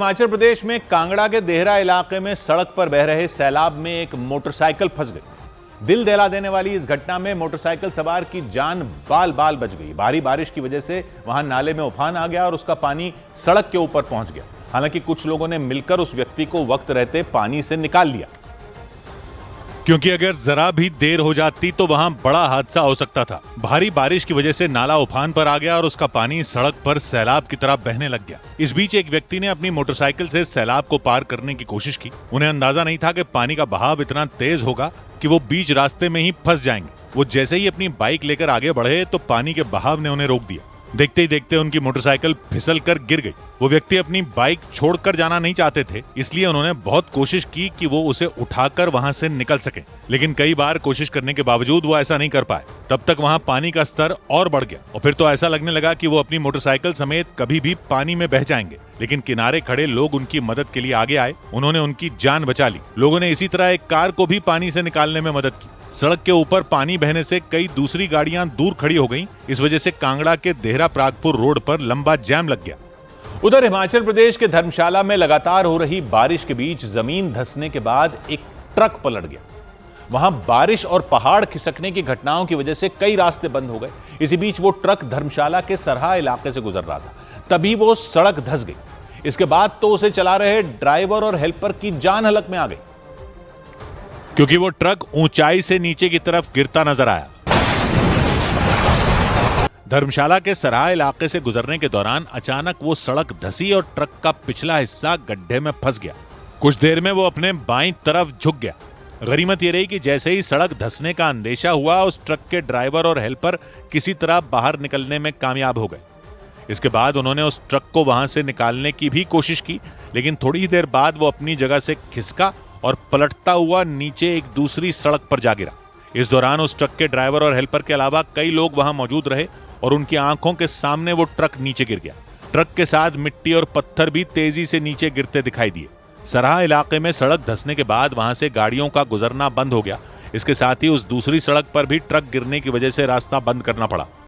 हिमाचल प्रदेश में कांगड़ा के देहरा इलाके में सड़क पर बह रहे सैलाब में एक मोटरसाइकिल फंस गई। दिल दहला देने वाली इस घटना में मोटरसाइकिल सवार की जान बाल बाल बच गई। भारी बारिश की वजह से वहां नाले में उफान आ गया और उसका पानी सड़क के ऊपर पहुंच गया। हालांकि कुछ लोगों ने मिलकर उस व्यक्ति को वक्त रहते पानी से निकाल लिया, क्योंकि अगर जरा भी देर हो जाती तो वहां बड़ा हादसा हो सकता था। भारी बारिश की वजह से नाला उफान पर आ गया और उसका पानी सड़क पर सैलाब की तरह बहने लग गया। इस बीच एक व्यक्ति ने अपनी मोटरसाइकिल से सैलाब को पार करने की कोशिश की। उन्हें अंदाजा नहीं था कि पानी का बहाव इतना तेज होगा कि वो बीच रास्ते में ही फंस जाएंगे। वो जैसे ही अपनी बाइक लेकर आगे बढ़े तो पानी के बहाव ने उन्हें रोक दिया। देखते ही देखते उनकी मोटरसाइकिल फिसल कर गिर गई। वो व्यक्ति अपनी बाइक छोड़कर जाना नहीं चाहते थे, इसलिए उन्होंने बहुत कोशिश की कि वो उसे उठाकर वहां से निकल सकें, लेकिन कई बार कोशिश करने के बावजूद वो ऐसा नहीं कर पाए। तब तक वहां पानी का स्तर और बढ़ गया और फिर तो ऐसा लगने लगा कि वो अपनी मोटरसाइकिल समेत कभी भी पानी में बह जाएंगे। लेकिन किनारे खड़े लोग उनकी मदद के लिए आगे आए। उन्होंने उनकी जान बचा ली। लोगों ने इसी तरह एक कार को भी पानी से निकालने में मदद की। सड़क के ऊपर पानी बहने से कई दूसरी गाड़ियां दूर खड़ी हो गईं। इस वजह से कांगड़ा के देहरा प्रागपुर रोड पर लंबा जाम लग गया। उधर हिमाचल प्रदेश के धर्मशाला में लगातार हो रही बारिश के बीच जमीन धंसने के बाद एक ट्रक पलट गया। वहां बारिश और पहाड़ खिसकने की घटनाओं की वजह से कई रास्ते बंद हो गए। इसी बीच वो ट्रक धर्मशाला के सरहा इलाके से गुजर रहा था, तभी वो सड़क धंस गई। इसके बाद तो उसे चला रहे ड्राइवर और हेल्पर की जान हलक में आ गई, क्योंकि वो ट्रक ऊंचाई से नीचे की तरफ गिरता नजर आया। धर्मशाला के सराहा इलाके से गुजरने के दौरान अचानक वो सड़क धंसी और ट्रक का पिछला हिस्सा गड्ढे में फंस गया। कुछ देर में वो अपने बाईं तरफ झुक गया। गनीमत ये रही कि जैसे ही सड़क धंसने का अंदेशा हुआ, उस ट्रक के ड्राइवर और हेल्पर किसी तरह बाहर निकलने में कामयाब हो गए। इसके बाद उन्होंने उस ट्रक को वहां से निकालने की भी कोशिश की, लेकिन थोड़ी ही देर बाद वो अपनी जगह से खिसका और पलटता हुआ नीचे एक दूसरी सड़क पर जा गिरा। इस दौरान उस ट्रक के ड्राइवर और हेल्पर के अलावा कई लोग वहां मौजूद रहे और उनकी आंखों के सामने वो ट्रक नीचे गिर गया। ट्रक के साथ मिट्टी और पत्थर भी तेजी से नीचे गिरते दिखाई दिए। सराहा इलाके में सड़क धंसने के बाद वहां से गाड़ियों का गुजरना बंद हो गया। इसके साथ ही उस दूसरी सड़क पर भी ट्रक गिरने की वजह से रास्ता बंद करना पड़ा।